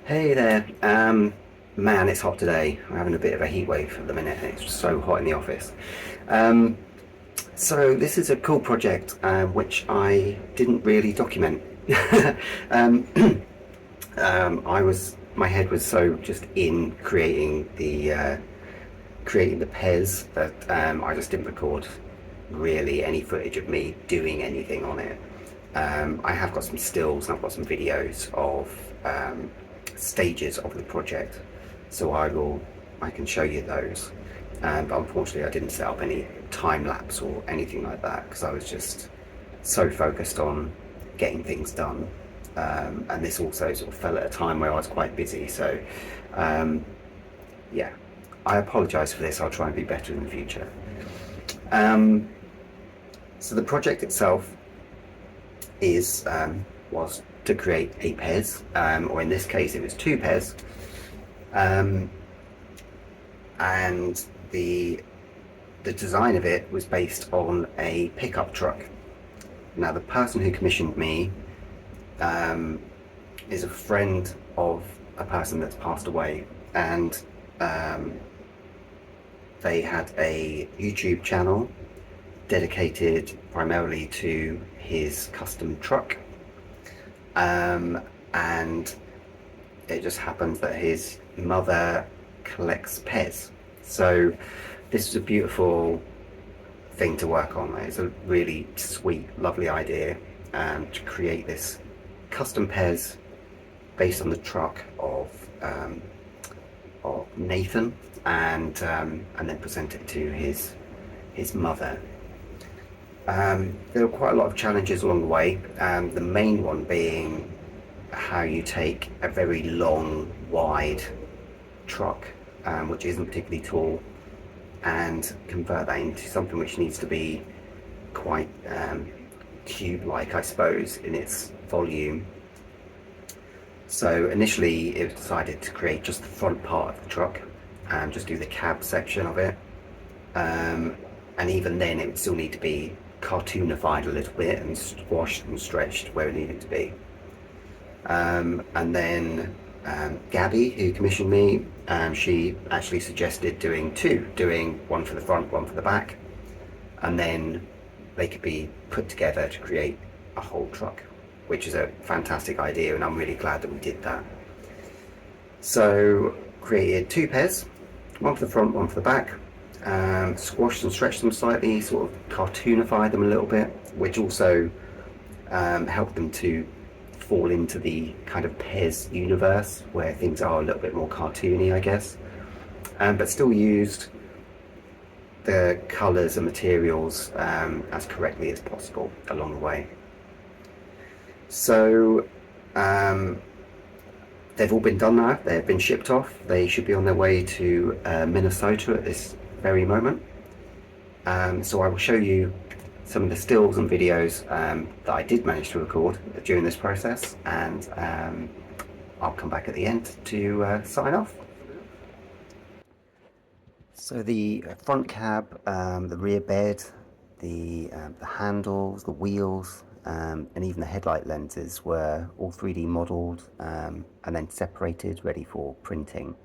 Hey there. Man, it's hot today. We're having a bit of a heat wave at the minute. It's so hot in the office. Um, so this is a cool project which I didn't really document. um, my head was so just in creating the PEZ that I just didn't record really any footage of me doing anything on it. I have got some stills and I've got some videos of stages of the project, so I can show you those. But unfortunately, I didn't set up any time lapse or anything like that because I was just so focused on getting things done. And this also sort of fell at a time where I was quite busy. So, yeah, I apologise for this. I'll try and be better in the future. Um, so the project itself is was to create a PEZ, or in this case, it was two PEZ, um, and the design of it was based on a pickup truck. Now, the person who commissioned me is a friend of a person that's passed away, and they had a YouTube channel dedicated primarily to his custom truck, and it just happens that his mother collects PEZ. So this is a beautiful thing to work on. It's a really sweet, lovely idea to create this custom PEZ based on the truck of Nathan, and then present it to his mother. There were quite a lot of challenges along the way. The main one being how you take a very long, wide truck, which isn't particularly tall, and convert that into something which needs to be quite cube-like, I suppose, in its volume. So initially it was decided to create just the front part of the truck and just do the cab section of it. And even then it would still need to be cartoonified a little bit and squashed and stretched where it needed to be. And then Gabbie, who commissioned me, she actually suggested doing one for the front, one for the back, and then they could be put together to create a whole truck, which is a fantastic idea, and I'm really glad that we did that. So created two pairs, one for the front, one for the back, squashed and stretched them slightly, sort of cartoonified them a little bit, which also helped them to fall into the kind of PEZ universe where things are a little bit more cartoony, I guess, but still used the colours and materials as correctly as possible along the way. So they've all been done now, they've been shipped off, they should be on their way to Minnesota at this very moment. So I will show you some of the stills and videos that I did manage to record during this process, and I'll come back at the end to sign off. So the front cab, the rear bed, the handles, the wheels, and even the headlight lenses were all 3D modelled and then separated, ready for printing.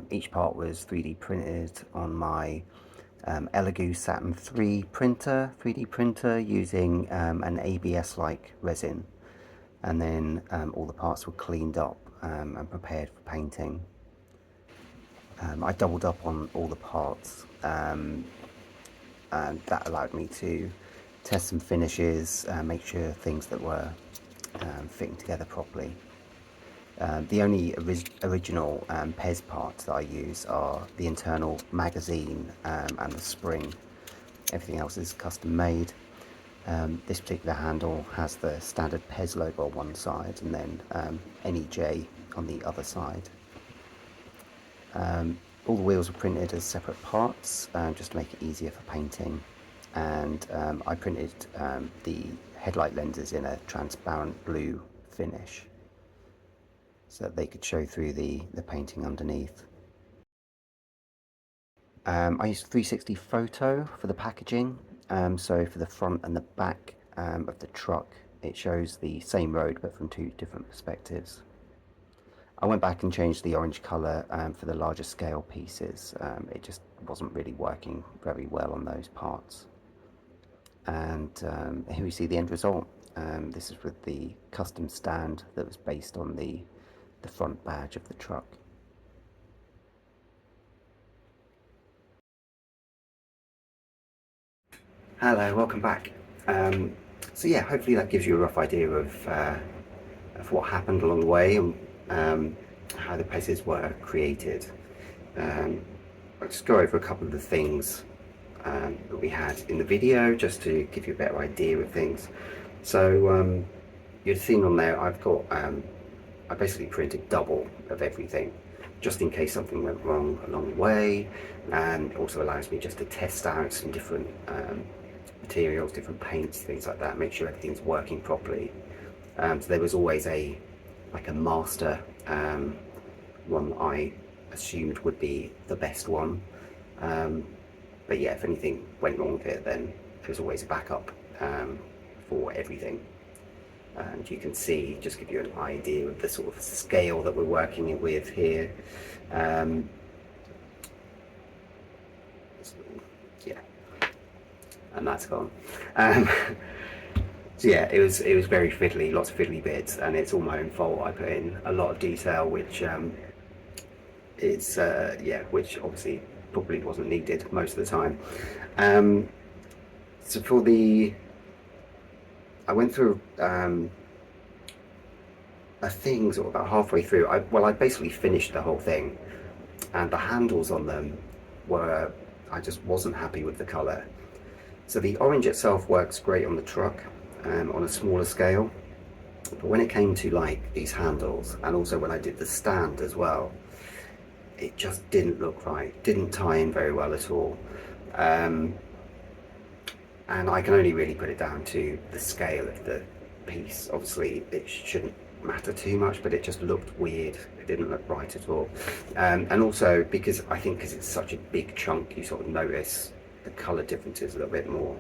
Each part was 3D printed on my Elegoo Saturn 3D printer using an ABS-like resin, and then all the parts were cleaned up and prepared for painting. I doubled up on all the parts, and that allowed me to test some finishes, make sure things that were fitting together properly. The only original PEZ parts that I use are the internal magazine and the spring. Everything else is custom made. This particular handle has the standard PEZ logo on one side and then NEJ on the other side. All the wheels were printed as separate parts just to make it easier for painting, and I printed the headlight lenses in a transparent blue finish so that they could show through the painting underneath. I used 360 photo for the packaging, so for the front and the back of the truck it shows the same road but from two different perspectives. I went back and changed the orange colour for the larger scale pieces. It just wasn't really working very well on those parts. And here we see the end result. This is with the custom stand that was based on the front badge of the truck. Hello, welcome back. So yeah, hopefully that gives you a rough idea of what happened along the way and how the PEZs were created. I'll just go over a couple of the things that we had in the video just to give you a better idea of things. So you've seen on there I've got I basically printed double of everything just in case something went wrong along the way, and it also allows me just to test out some different materials, different paints, things like that, make sure everything's working properly. So there was always a master one that I assumed would be the best one, but yeah, if anything went wrong with it, then there's always a backup for everything. And you can see, just give you an idea of the sort of scale that we're working with here. Yeah, and that's gone. So yeah, it was very fiddly, lots of fiddly bits, and it's all my own fault. I put in a lot of detail, which which obviously probably wasn't needed most of the time. So for the I went through a thing sort of about halfway through. I basically finished the whole thing, and the handles on them were, I just wasn't happy with the colour. So the orange itself works great on the truck on a smaller scale, but when it came to like these handles, and also when I did the stand as well, it just didn't look right, didn't tie in very well at all. And I can only really put it down to the scale of the piece. Obviously it shouldn't matter too much, but it just looked weird. It didn't look right at all. And also because it's such a big chunk, you sort of notice the colour differences a little bit more.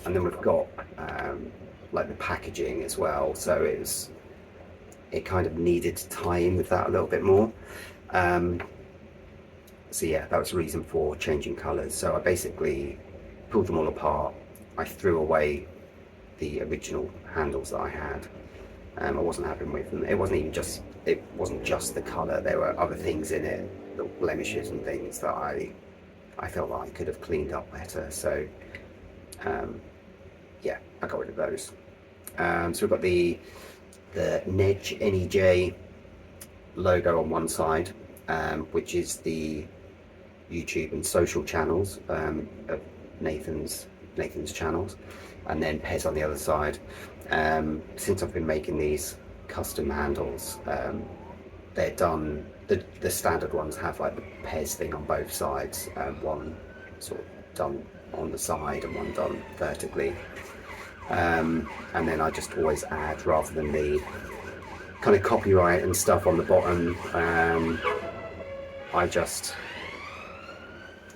And then we've got like the packaging as well, so it kind of needed to tie in with that a little bit more. So yeah, that was the reason for changing colours. So I basically pulled them all apart. I threw away the original handles that I had. I wasn't happy with them. It wasn't just the colour. There were other things in it, little blemishes and things that I felt like I could have cleaned up better. So yeah, I got rid of those. So we've got the NEJ logo on one side, which is the YouTube and social channels of Nathan's channels, and then PEZ on the other side. Since I've been making these custom handles, they're done, the standard ones have like the PEZ thing on both sides, one sort of done on the side and one done vertically. And then I just always add, rather than the kind of copyright and stuff on the bottom, I just,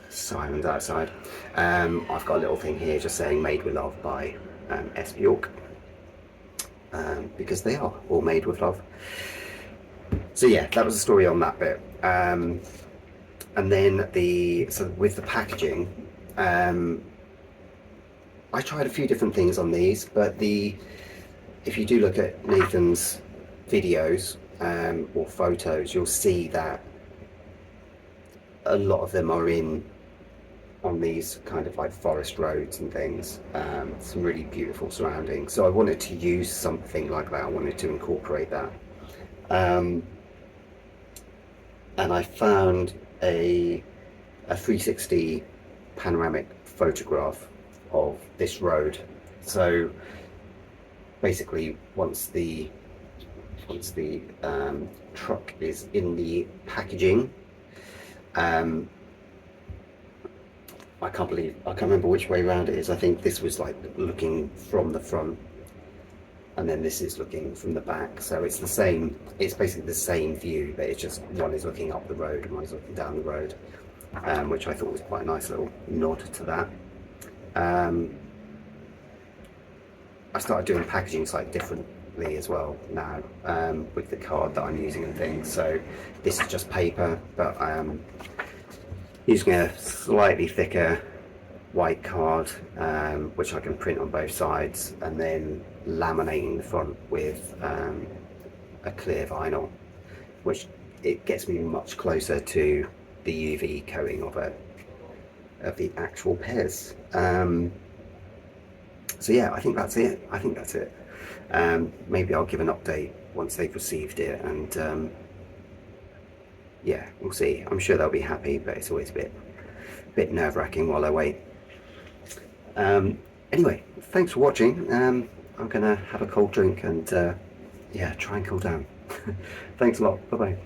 Simon's outside, I've got a little thing here just saying made with love by S. Bjork, because they are all made with love. So yeah, that was the story on that bit. And then with the packaging, I tried a few different things on these, but if you do look at Nathan's videos or photos, you'll see that a lot of them are on these kind of like forest roads and things, some really beautiful surroundings. So I wanted to use something like that. I wanted to incorporate that, and I found a 360 panoramic photograph of this road. So basically, once the truck is in the packaging, I can't remember which way around it is. I think this was like looking from the front, and then this is looking from the back. So it's the same, it's basically the same view, but it's just one is looking up the road and one is looking down the road, which I thought was quite a nice little nod to that. I started doing packaging slightly different electronically as well now, with the card that I'm using and things. So this is just paper, but using a slightly thicker white card, which I can print on both sides, and then laminating the front with a clear vinyl, which it gets me much closer to the UV coating of the actual PEZ. So yeah, I think that's it. Maybe I'll give an update once they've received it, and yeah, we'll see. I'm sure they'll be happy, but it's always a bit nerve-wracking while I wait. Anyway, thanks for watching. I'm gonna have a cold drink and yeah, try and cool down. Thanks a lot. Bye bye.